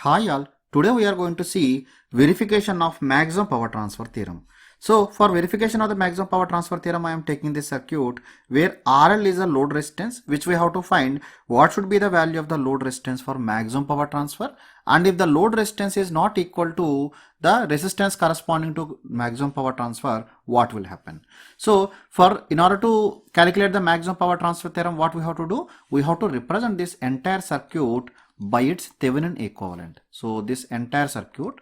Hi all, today we are going to see verification of maximum power transfer theorem. So for verification of the maximum power transfer theorem, I am taking this circuit where RL is a load resistance, which we have to find what should be the value of the load resistance for maximum power transfer, and if the load resistance is not equal to the resistance corresponding to maximum power transfer, what will happen. So in order to calculate the maximum power transfer theorem, what we have to do, we have to represent this entire circuit by its Thevenin equivalent. So this entire circuit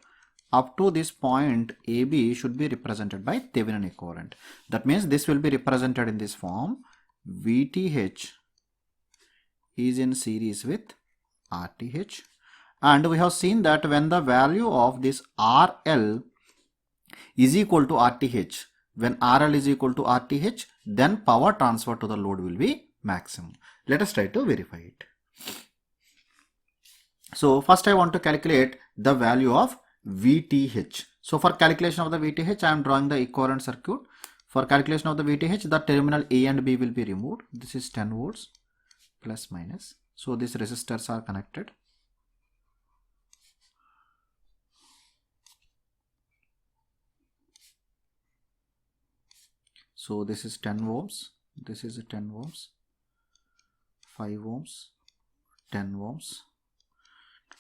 up to this point AB should be represented by Thevenin equivalent. That means this will be represented in this form: VTH is in series with RTH, and we have seen that when the value of this RL is equal to RTH, when RL is equal to RTH, then power transfer to the load will be maximum. Let us try to verify it. So first I want to calculate the value of VTH. So for calculation of the VTH, I am drawing the equivalent circuit. For calculation of the VTH, the terminal A and B will be removed. This is 10 volts plus minus. So these resistors are connected. So this is 10 ohms. This is 10 ohms, 5 ohms, 10 ohms.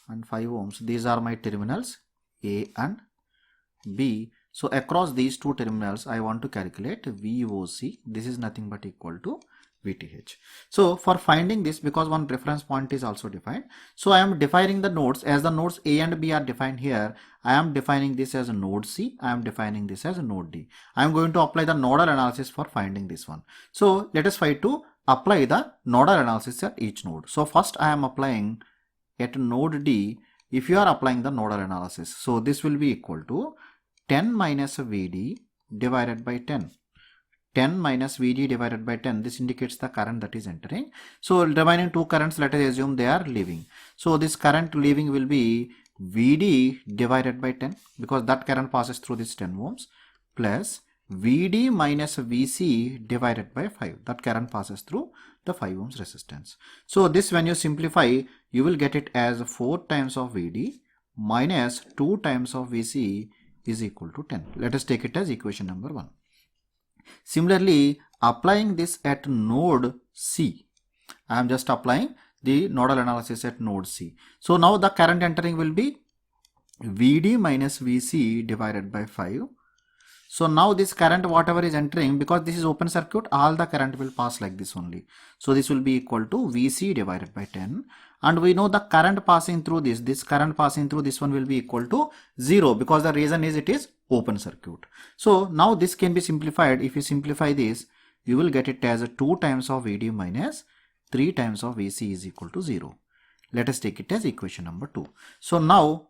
And 5 ohms. These are my terminals A and B. So across these two terminals, I want to calculate VOC. This is nothing but equal to VTH. So for finding this, because one reference point is also defined, so I am defining the nodes as the nodes A and B are defined here. I am defining this as a node C. I am defining this as a node D. I am going to apply the nodal analysis for finding this one. So let us try to apply the nodal analysis at each node. So first I am applying at node D, if you are applying the nodal analysis. So this will be equal to 10 minus VD divided by 10. 10 minus VD divided by 10. This indicates the current that is entering. So remaining two currents, let us assume they are leaving. So this current leaving will be VD divided by 10, because that current passes through this 10 ohms, plus VD minus VC divided by 5. That current passes through the 5 ohms resistance. So this, when you simplify, you will get it as 4 times of VD minus 2 times of VC is equal to 10. Let us take it as equation number 1. Similarly, applying this at node C, I am just applying the nodal analysis at node C. So now the current entering will be VD minus VC divided by 5. So now this current, whatever is entering, because this is open circuit, all the current will pass like this only. So this will be equal to VC divided by 10. And we know the current passing through this current passing through this one will be equal to 0, because the reason is it is open circuit. So now this can be simplified. If you simplify this, you will get it as 2 times of VD minus 3 times of VC is equal to 0. Let us take it as equation number 2. So now,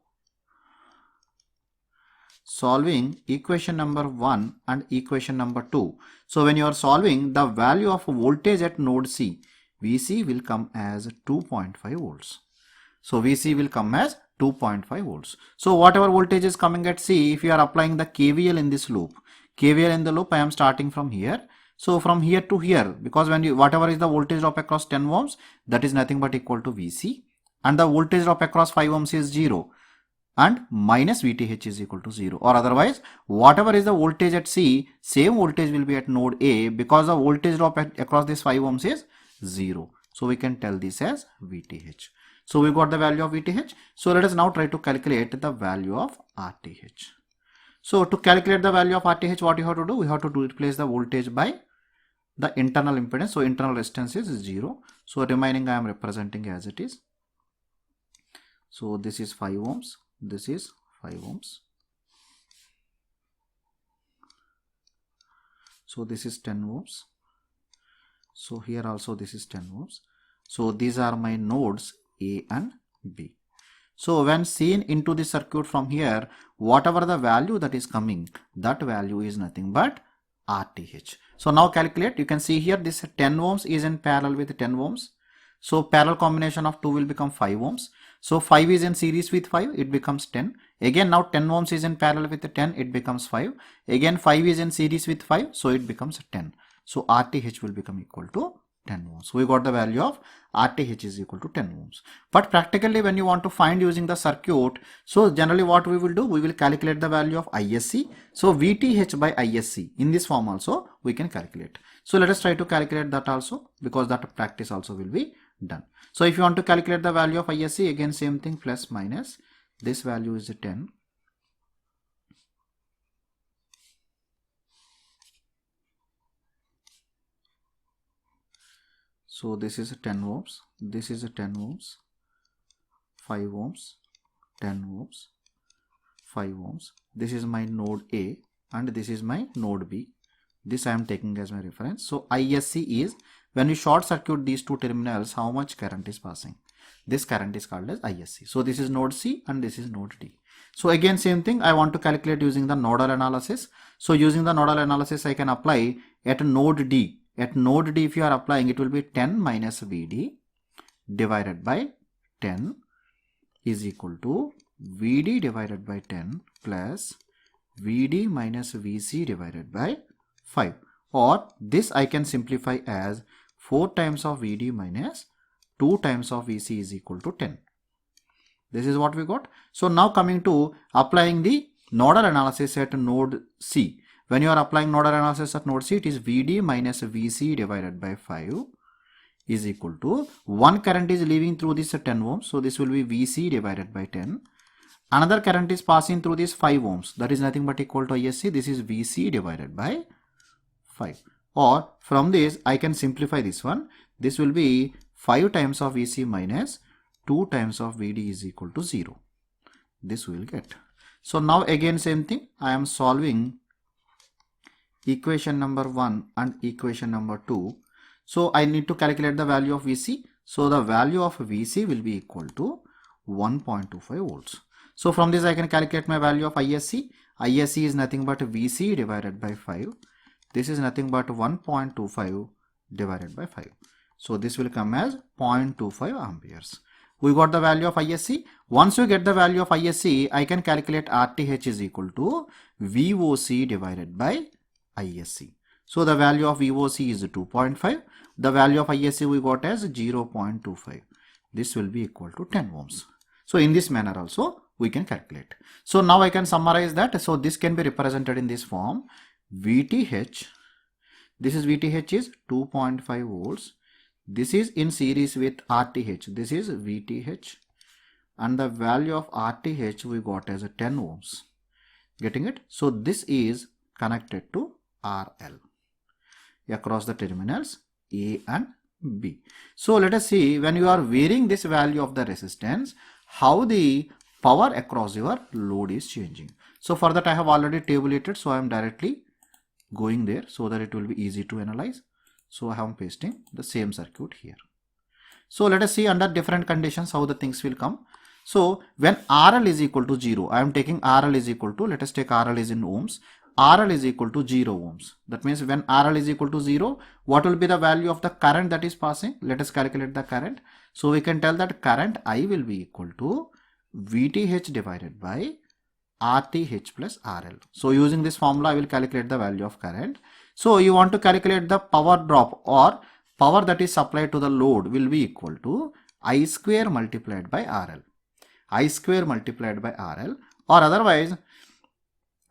solving equation number 1 and equation number 2. So when you are solving, the value of voltage at node C, VC will come as 2.5 volts. So VC will come as 2.5 volts. So whatever voltage is coming at C, if you are applying the KVL in this loop, KVL in the loop, I am starting from here. So from here to here, because when you, whatever is the voltage drop across 10 ohms, that is nothing but equal to VC, and the voltage drop across 5 ohms is 0. And minus VTH is equal to 0, or otherwise whatever is the voltage at C, same voltage will be at node A, because the voltage drop across this 5 ohms is 0. So we can tell this as VTH. So we got the value of VTH. So let us now try to calculate the value of RTH. So to calculate the value of RTH, what you have to do, we have to replace the voltage by the internal impedance. So internal resistance is 0. So remaining I am representing as it is. So this is 5 ohms. This is 5 ohms. So this is 10 ohms. So here also this is 10 ohms. So these are my nodes A and B. So when seen into the circuit from here, whatever the value that is coming, that value is nothing but RTH. So now calculate. You can see here this 10 ohms is in parallel with 10 ohms. So parallel combination of 2 will become 5 ohms. So 5 is in series with 5, it becomes 10. Again now 10 ohms is in parallel with 10, it becomes 5. Again 5 is in series with 5, so it becomes 10. So RTH will become equal to 10 ohms. We got the value of RTH is equal to 10 ohms. But practically when you want to find using the circuit, so generally what we will do, we will calculate the value of ISC. So VTH by ISC in this form also we can calculate. So let us try to calculate that also, because that practice also will be done. So if you want to calculate the value of ISC, again same thing, plus minus, this value is 10. So this is 10 ohms, this is 10 ohms, 5 ohms, 10 ohms, 5 ohms. This is my node A and this is my node B. This I am taking as my reference. So ISC is, when you short circuit these two terminals, how much current is passing. This current is called as ISC. So this is node C and this is node D. So again same thing, I want to calculate using the nodal analysis. So using the nodal analysis I can apply at node D. At node D if you are applying, it will be 10 minus VD divided by 10 is equal to VD divided by 10 plus VD minus VC divided by 5. Or this I can simplify as 4 times of VD minus 2 times of VC is equal to 10. This is what we got. So now coming to applying the nodal analysis at node C. When you are applying nodal analysis at node C, it is VD minus VC divided by 5 is equal to, one current is leaving through this 10 ohms. So this will be VC divided by 10. Another current is passing through this 5 ohms. That is nothing but equal to ISC. This is VC divided by 5. Or from this, I can simplify this one. This will be 5 times of VC minus 2 times of VD is equal to 0. This we will get. So now again same thing. I am solving equation number 1 and equation number 2. So I need to calculate the value of VC. So the value of VC will be equal to 1.25 volts. So from this I can calculate my value of ISC. ISC is nothing but VC divided by 5. This is nothing but 1.25 divided by 5. So this will come as 0.25 amperes. We got the value of ISC. Once you get the value of ISC, I can calculate RTH is equal to VOC divided by ISC. So the value of VOC is 2.5. The value of ISC we got as 0.25. This will be equal to 10 ohms. So in this manner also we can calculate. So now I can summarize that. So this can be represented in this form. VTH, this is VTH is 2.5 volts. This is in series with RTH. This is VTH. And the value of RTH we got as 10 ohms. Getting it? So this is connected to RL across the terminals A and B. So let us see, when you are varying this value of the resistance, how the power across your load is changing. So for that I have already tabulated, so I am directly going there so that it will be easy to analyze. So I am pasting the same circuit here. So let us see under different conditions how the things will come. So when RL is equal to 0, I am taking RL is equal to, let us take RL is in ohms. RL is equal to 0 ohms. That means when RL is equal to 0, what will be the value of the current that is passing? Let us calculate the current. So we can tell that current I will be equal to VTH divided by RTH plus RL. So using this formula, I will calculate the value of current. So you want to calculate the power drop or power that is supplied to the load will be equal to I square multiplied by RL. I square multiplied by RL, or otherwise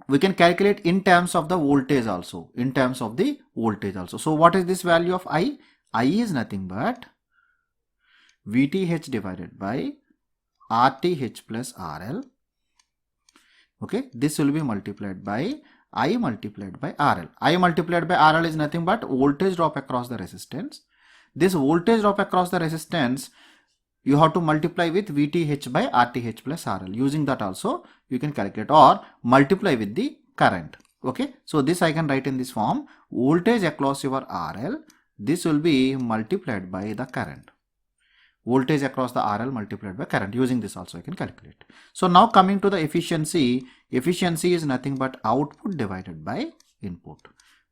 we can calculate in terms of the voltage also. In terms of the voltage also. So what is this value of I? I is nothing but VTH divided by RTH plus RL. Okay, this will be multiplied by I multiplied by RL. I multiplied by RL is nothing but voltage drop across the resistance. This voltage drop across the resistance you have to multiply with VTH by RTH plus RL. Using that also you can calculate, or multiply with the current. Okay, so this I can write in this form: voltage across your RL, this will be multiplied by the current. Voltage across the RL multiplied by current. Using this also I can calculate. So now coming to the efficiency, efficiency is nothing but output divided by input.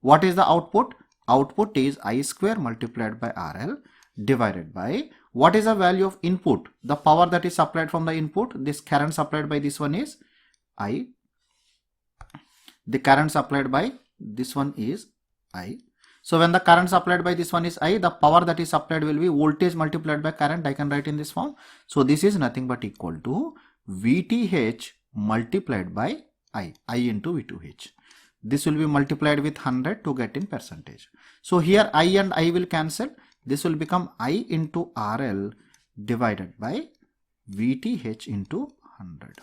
What is the output? Output is I square multiplied by RL divided by, what is the value of input? The power that is supplied from the input, this current supplied by this one is I. The current supplied by this one is I. So when the current supplied by this one is I, the power that is supplied will be voltage multiplied by current. I can write in this form. So this is nothing but equal to VTH multiplied by I into V2H. This will be multiplied with 100 to get in percentage. So here I and I will cancel. This will become I into RL divided by VTH into 100.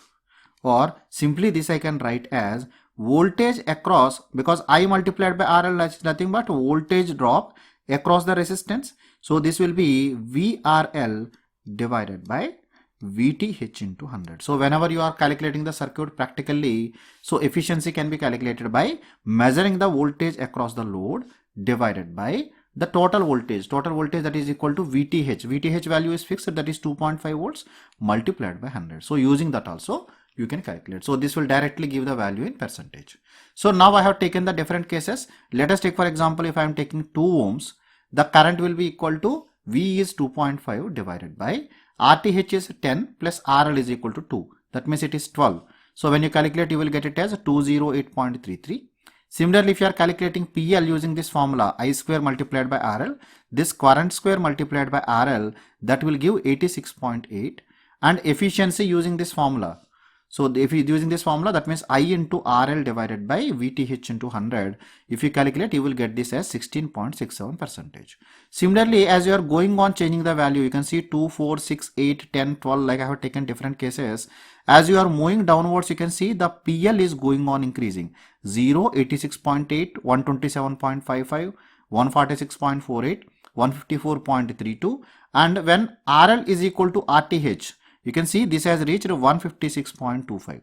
Or simply this I can write as voltage across, because I multiplied by RL is nothing but voltage drop across the resistance. So this will be VRL divided by VTH into 100. So whenever you are calculating the circuit practically, so efficiency can be calculated by measuring the voltage across the load divided by the total voltage that is equal to VTH. VTH value is fixed, that is 2.5 volts multiplied by 100. So using that also you can calculate. So this will directly give the value in percentage. So now I have taken the different cases. Let us take for example, if I am taking 2 ohms, the current will be equal to V is 2.5 divided by RTH is 10 plus RL is equal to 2. That means it is 12. So when you calculate, you will get it as 208.33. Similarly, if you are calculating PL using this formula, I square multiplied by RL, this current square multiplied by RL, that will give 86.8. And efficiency using this formula. So if you using this formula, that means I into RL divided by VTH into 100. If you calculate, you will get this as 16.67%. Similarly, as you are going on changing the value, you can see 2, 4, 6, 8, 10, 12, like I have taken different cases. As you are moving downwards, you can see the PL is going on increasing. 0, 86.8, 127.55, 146.48, 154.32. And when RL is equal to RTH, you can see this has reached 156.25.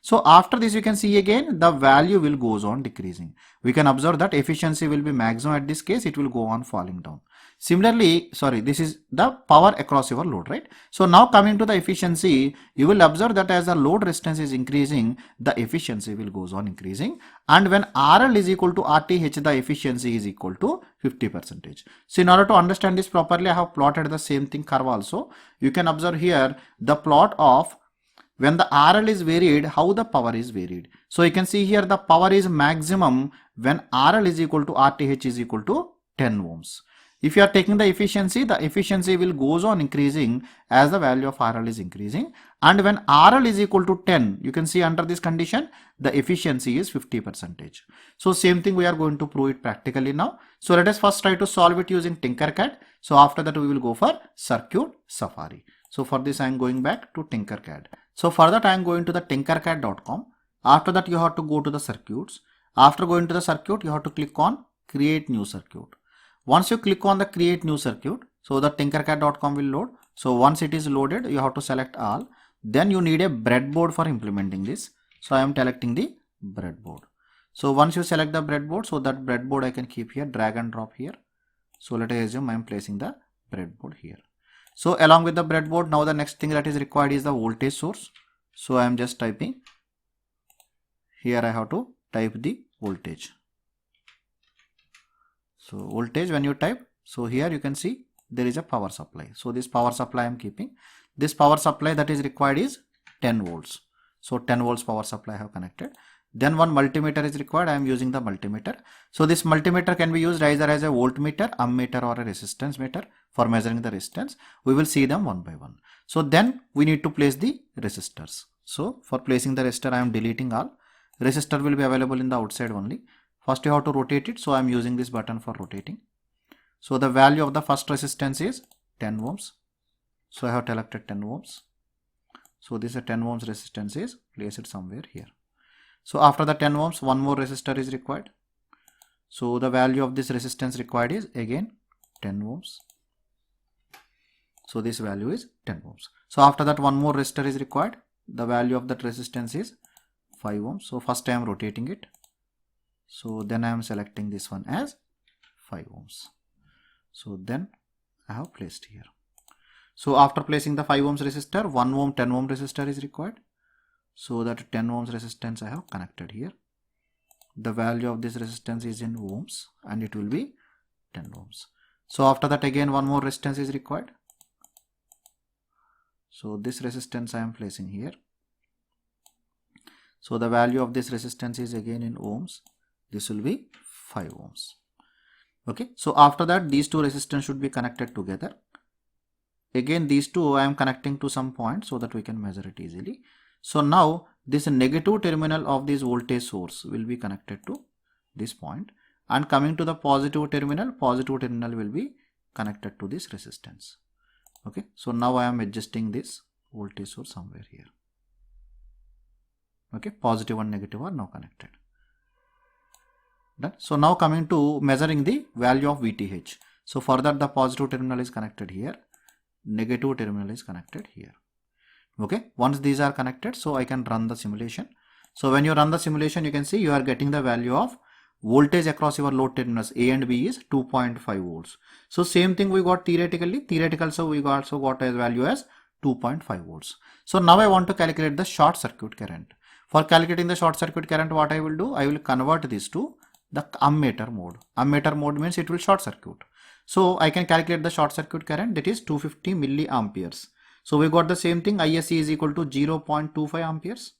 So after this, you can see again the value will goes on decreasing. We can observe that efficiency will be maximum at this case, it will go on falling down. Similarly, this is the power across your load, right? So now coming to the efficiency, you will observe that as the load resistance is increasing, the efficiency will goes on increasing. And when RL is equal to RTH, the efficiency is equal to 50%. So in order to understand this properly, I have plotted the same thing curve also. You can observe here the plot of when the RL is varied, how the power is varied. So you can see here the power is maximum when RL is equal to RTH is equal to 10 ohms. If you are taking the efficiency will goes on increasing as the value of RL is increasing. And when RL is equal to 10, you can see under this condition, the efficiency is 50%. So same thing we are going to prove it practically now. So let us first try to solve it using Tinkercad. So after that we will go for Circuit Safari. So for this I am going back to Tinkercad. So for that I am going to the tinkercad.com. After that you have to go to the circuits. After going to the circuit, you have to click on Create New Circuit. Once you click on the Create New Circuit, so the tinkercad.com will load. So once it is loaded, you have to select all. Then you need a breadboard for implementing this. So I am selecting the breadboard. So once you select the breadboard, so that breadboard I can keep here, drag and drop here. So let us assume I am placing the breadboard here. So along with the breadboard, now the next thing that is required is the voltage source. So I am just typing. Here I have to type the voltage. So voltage when you type, so here you can see there is a power supply. So this power supply I am keeping. This power supply that is required is 10 volts. So 10 volts power supply I have connected. Then one multimeter is required. I am using the multimeter. So this multimeter can be used either as a voltmeter, ammeter or a resistance meter for measuring the resistance. We will see them one by one. So then we need to place the resistors. So for placing the resistor I am deleting all. Resistor will be available in the outside only. First you have to rotate it. So I am using this button for rotating. So the value of the first resistance is 10 ohms. So I have selected 10 ohms. So this is a 10 ohms resistance is placed somewhere here. So after the 10 ohms, one more resistor is required. So the value of this resistance required is again 10 ohms. So this value is 10 ohms. So after that one more resistor is required. The value of that resistance is 5 ohms. So first I am rotating it. So then I am selecting this one as 5 ohms. So then I have placed here. So after placing the 5 ohms resistor, 1 ohm 10 ohm resistor is required. So that 10 ohms resistance I have connected here. The value of this resistance is in ohms and it will be 10 ohms. So after that again one more resistance is required. So this resistance I am placing here. So the value of this resistance is again in ohms. This will be 5 ohms. Okay, so after that these two resistors should be connected together. Again these two I am connecting to some point so that we can measure it easily. So now this negative terminal of this voltage source will be connected to this point, and coming to the positive terminal will be connected to this resistance. Okay, so now I am adjusting this voltage source somewhere here. Okay, positive and negative are now connected. Done. So now coming to measuring the value of VTH. So for that the positive terminal is connected here, negative terminal is connected here. Okay, once these are connected, so I can run the simulation. So when you run the simulation, you can see you are getting the value of voltage across your load terminals A and B is 2.5 volts. So same thing we got theoretically. So we also got a value as 2.5 volts. So now I want to calculate the short circuit current. For calculating the short circuit current, what I will do, I will convert this to the ammeter mode. Ammeter mode means it will short circuit. So I can calculate the short circuit current, that is 250 milliamperes. So we got the same thing, ISC is equal to 0.25 amperes.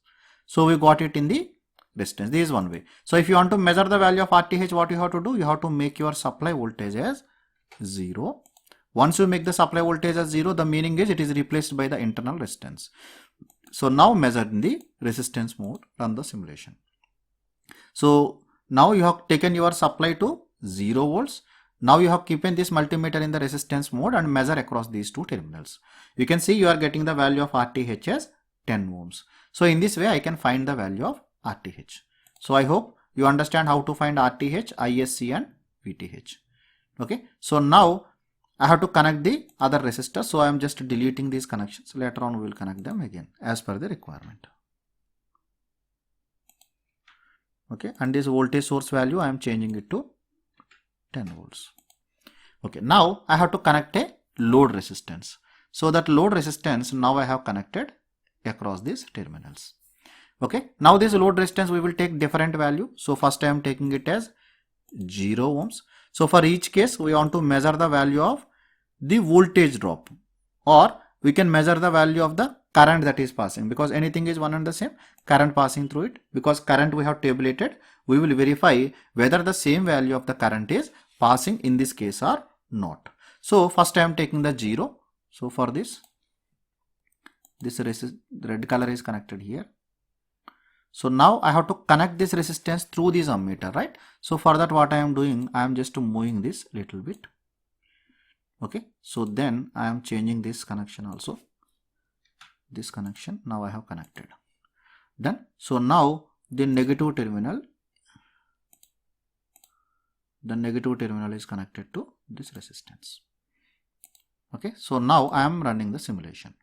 So we got it in the resistance. This is one way. So if you want to measure the value of RTH, what you have to do, you have to make your supply voltage as 0. Once you make the supply voltage as 0, the meaning is it is replaced by the internal resistance. So now measure in the resistance mode, run the simulation. So now you have taken your supply to 0 volts. Now you have kept this multimeter in the resistance mode and measure across these two terminals. You can see you are getting the value of RTH as 10 ohms. So in this way I can find the value of RTH. So I hope you understand how to find RTH, ISC and VTH. Okay. So now I have to connect the other resistors. So I am just deleting these connections. Later on we will connect them again as per the requirement. Okay. And this voltage source value I am changing it to 10 volts. Okay, now I have to connect a load resistance. So that load resistance now I have connected across these terminals. Okay, now this load resistance we will take different value. So first I am taking it as 0 ohms. So for each case we want to measure the value of the voltage drop, or we can measure the value of the current that is passing, because anything is one and the same, current passing through it. Because current we have tabulated, we will verify whether the same value of the current is passing in this case or not. So first I am taking the 0. So for this red color is connected here. So now I have to connect this resistance through this ammeter, right? So for that what I am doing, I am just moving this little bit. Okay, so then I am changing this connection also. This connection now I have connected. Done. So now the negative terminal is connected to this resistance. Okay, so now I am running the simulation.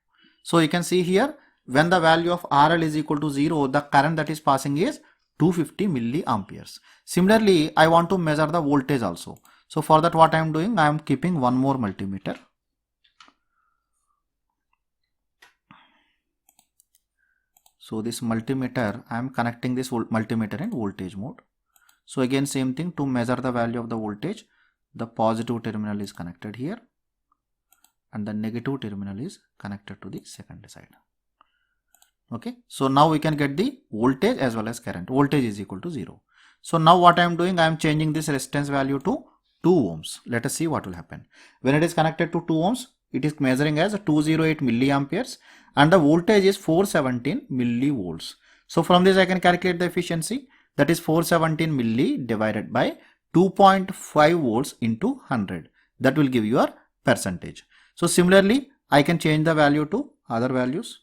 So you can see here, when the value of RL is equal to 0, the current that is passing is 250 milliamperes. Similarly, I want to measure the voltage also. So for that what I am doing, I am keeping one more multimeter. So this multimeter, I am connecting this multimeter in voltage mode. So again same thing, to measure the value of the voltage, the positive terminal is connected here and the negative terminal is connected to the second side. Okay, so now we can get the voltage as well as current. Voltage is equal to 0. So now what I am doing, I am changing this resistance value to 2 ohms. Let us see what will happen. When it is connected to 2 ohms, it is measuring as 208 milliamperes and the voltage is 417 millivolts. So from this I can calculate the efficiency, that is 417 milli divided by 2.5 volts into 100. That will give you a percentage. So similarly, I can change the value to other values.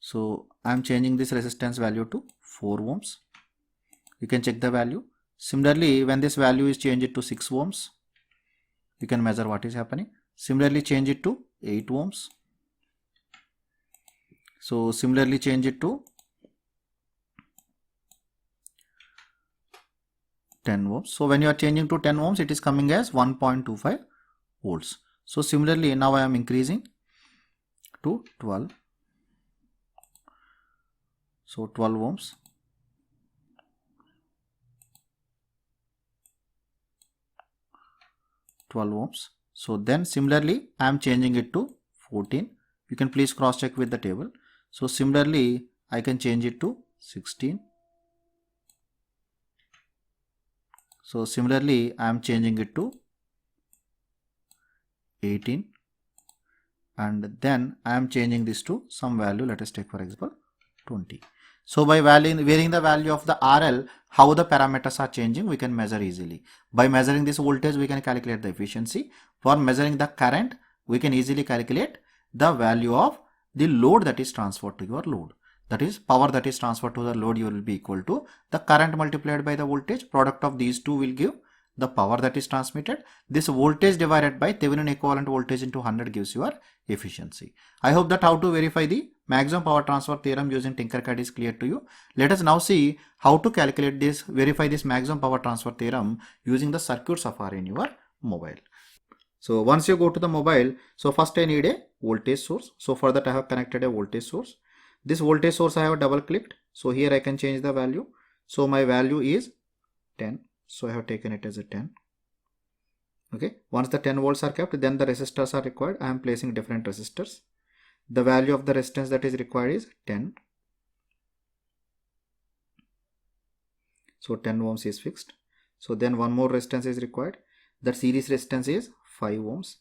So I am changing this resistance value to 4 ohms. You can check the value. Similarly, when this value is changed to 6 ohms, you can measure what is happening. Similarly, change it to 8 ohms. So similarly, change it to 10 ohms. So when you are changing to 10 ohms, it is coming as 1.25 volts. So similarly, now I am increasing to 12. So 12 ohms. So then similarly I am changing it to 14. You can please cross check with the table. So similarly I can change it to 16. So similarly, I am changing it to 18, and then I am changing this to some value. Let us take for example 20. So by varying the value of the RL, how the parameters are changing, we can measure easily. By measuring this voltage, we can calculate the efficiency. For measuring the current, we can easily calculate the value of the load that is transferred to your load. That is, power that is transferred to the load will be equal to the current multiplied by the voltage. Product of these two will give the power that is transmitted. This voltage divided by Thevenin equivalent voltage into 100 gives your efficiency. I hope that how to verify the maximum power transfer theorem using Tinkercad is clear to you. Let us now see how to calculate this, verify this maximum power transfer theorem using the circuit safari in your mobile. So once you go to the mobile, so first I need a voltage source. So for that I have connected a voltage source. This voltage source I have double clicked. So here I can change the value. So my value is 10. So I have taken it as a 10. Okay. Once the 10 volts are kept, then the resistors are required. I am placing different resistors. The value of the resistance that is required is 10. So 10 ohms is fixed. So then one more resistance is required. That series resistance is 5 ohms.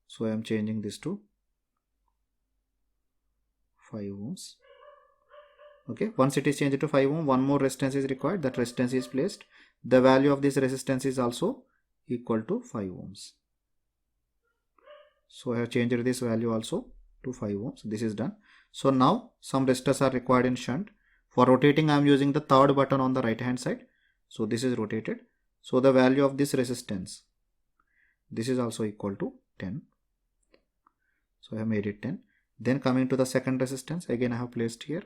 So I am changing this to 5 ohms. Okay, once it is changed to 5 ohm, one more resistance is required. That resistance is placed. The value of this resistance is also equal to 5 ohms. So I have changed this value also to 5 ohms. This is done. So now some resistors are required in shunt. For rotating, I am using the third button on the right hand side. So this is rotated. So the value of this resistance, this is also equal to 10. So I have made it 10. Then coming to the second resistance, again I have placed here.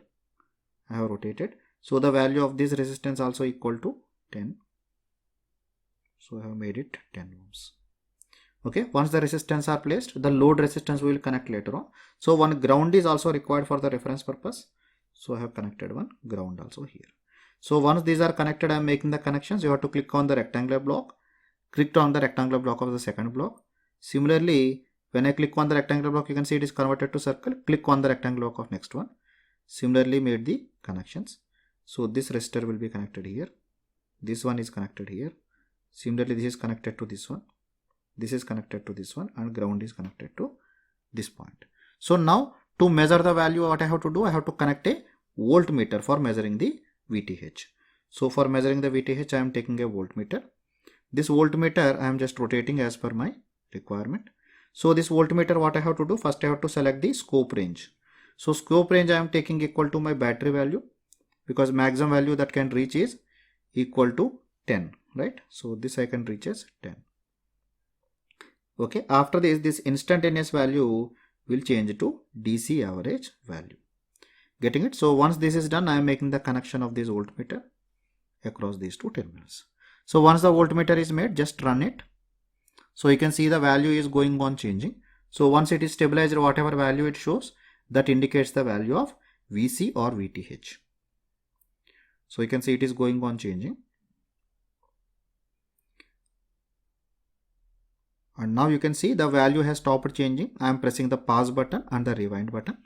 I have rotated. So the value of this resistance also equal to 10. So I have made it 10 ohms. Okay, once the resistance are placed, the load resistance we will connect later on. So one ground is also required for the reference purpose. So I have connected one ground also here. So once these are connected, I am making the connections. You have to click on the rectangular block. Click on the rectangular block of the second block. Similarly, when I click on the rectangular block, you can see it is converted to circle. Click on the rectangular block of next one. Similarly made the connections. So this resistor will be connected here. This one is connected here. Similarly, this is connected to this one. This is connected to this one, and ground is connected to this point. So now to measure the value, what I have to do, I have to connect a voltmeter for measuring the VTH. So for measuring the VTH, I am taking a voltmeter. This voltmeter I am just rotating as per my requirement. So this voltmeter, what I have to do, first I have to select the scope range. So scope range I am taking equal to my battery value, because maximum value that can reach is equal to 10, right? So this I can reach as 10. Okay, after this instantaneous value will change to DC average value. Getting it? So once this is done, I am making the connection of this voltmeter across these two terminals. So once the voltmeter is made, just run it. So you can see the value is going on changing. So once it is stabilized, whatever value it shows, that indicates the value of VC or VTH. So you can see it is going on changing. And now you can see the value has stopped changing. I am pressing the pause button and the rewind button.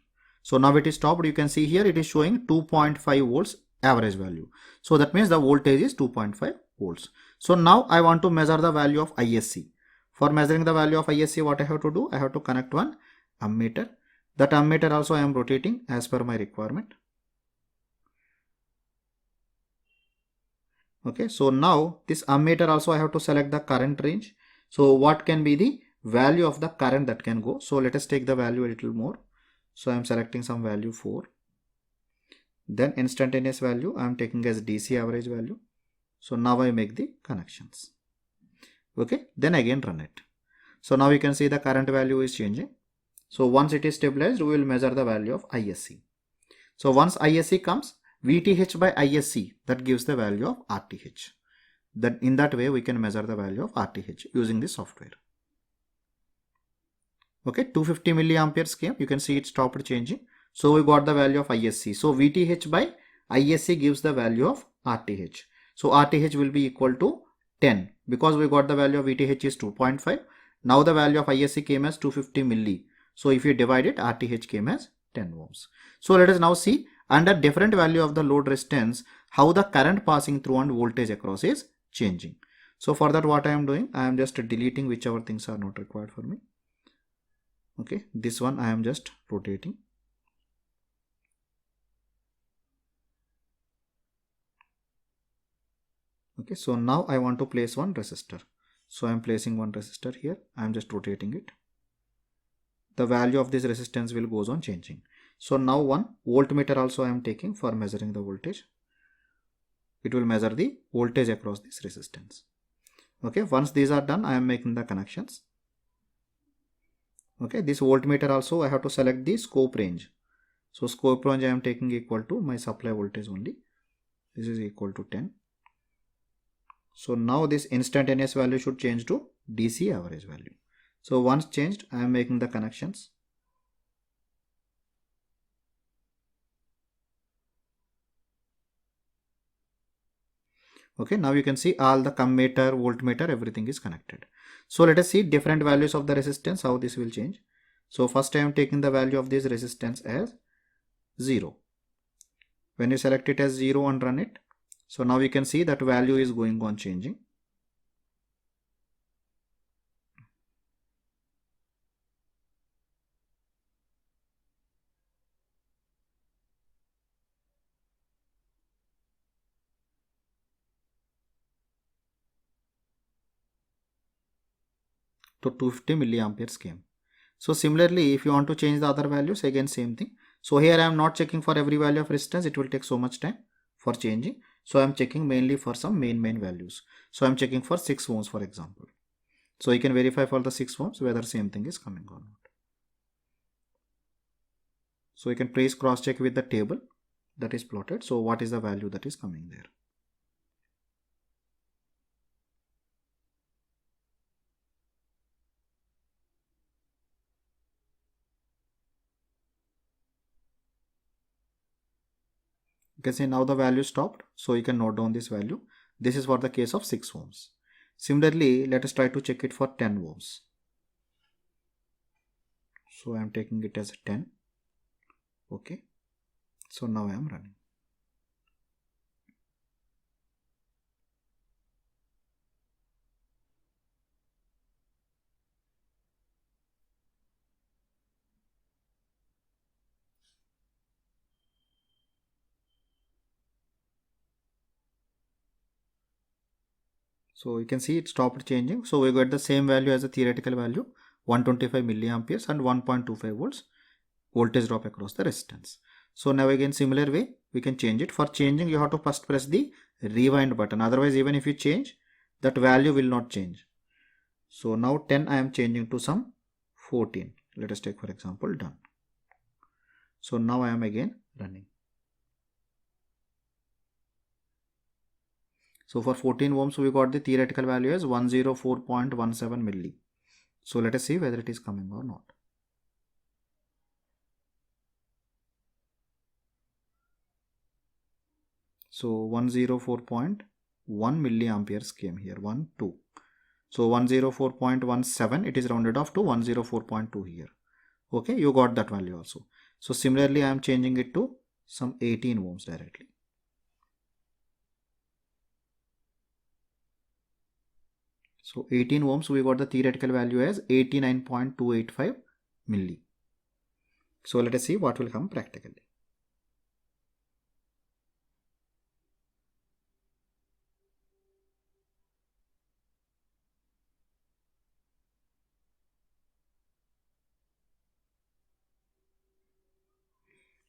So now it is stopped. You can see here it is showing 2.5 volts average value. So that means the voltage is 2.5 volts. So now I want to measure the value of ISC. For measuring the value of ISC, what I have to do? I have to connect one ammeter. That ammeter also I am rotating as per my requirement. Okay, so now this ammeter also I have to select the current range. So what can be the value of the current that can go? So let us take the value a little more. So I am selecting some value 4. Then instantaneous value I am taking as DC average value. So now I make the connections. Okay, then again run it. So now you can see the current value is changing. So once it is stabilized, we will measure the value of ISC. So once ISC comes, VTH by ISC, that gives the value of RTH. That in that way we can measure the value of RTH using this software. Okay, 250 milliamperes came. You can see it stopped changing. So we got the value of ISC. So VTH by ISC gives the value of RTH. So RTH will be equal to 10 because we got the value of VTH is 2.5. Now the value of ISC came as 250 milli. So if you divide it, RTH came as 10 ohms. So let us now see under different value of the load resistance, how the current passing through and voltage across is changing. So for that, what I am doing, I am just deleting whichever things are not required for me. Okay, this one I am just rotating. Okay, so now I want to place one resistor. So I am placing one resistor here. I am just rotating it. The value of this resistance will goes on changing. So now one voltmeter also I am taking for measuring the voltage. It will measure the voltage across this resistance. Okay, once these are done, I am making the connections. Okay, this voltmeter also I have to select the scope range. So scope range I am taking equal to my supply voltage only. This is equal to 10. So now this instantaneous value should change to DC average value. So once changed, I am making the connections. Okay, now you can see all the commutator, voltmeter, everything is connected. So let us see different values of the resistance, how this will change. So first I am taking the value of this resistance as 0. When you select it as 0 and run it, so now you can see that value is going on changing. To 250 milliamperes came. So similarly, if you want to change the other values, again same thing. So here I am not checking for every value of resistance. It will take so much time for changing. So I am checking mainly for some main values. So I am checking for 6 ohms for example. So you can verify for the 6 ohms whether same thing is coming or not. So you can please cross check with the table that is plotted. So what is the value that is coming there? You can see now the value stopped. So you can note down this value. This is for the case of 6 ohms. Similarly, let us try to check it for 10 ohms. So I am taking it as 10. Okay. So now I am running. So you can see it stopped changing. So we got the same value as the theoretical value, 125 milliamperes and 1.25 volts voltage drop across the resistance. So now again similar way we can change it. For changing you have to first press the rewind button. Otherwise even if you change, that value will not change. So now 10 I am changing to some 14. Let us take for example done. So now I am again running. So for 14 ohms we got the theoretical value as 104.17 milli. So let us see whether it is coming or not. So 104.1 milliamperes came here, 1, 2. So 104.17, it is rounded off to 104.2 here. Okay, you got that value also. So similarly, I am changing it to some 18 ohms directly. So 18 ohms, we got the theoretical value as 89.285 milli. So let us see what will come practically.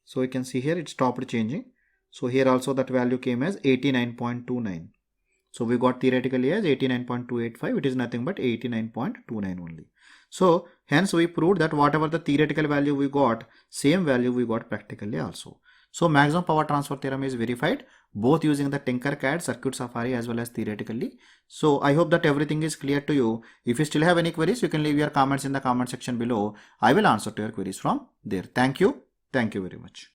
So you can see here it stopped changing. So here also that value came as 89.29. So we got theoretically as 89.285. It is nothing but 89.29 only. So hence we proved that whatever the theoretical value we got, same value we got practically also. So maximum power transfer theorem is verified both using the Tinkercad, Circuit Safari as well as theoretically. So I hope that everything is clear to you. If you still have any queries, you can leave your comments in the comment section below. I will answer to your queries from there. Thank you. Thank you very much.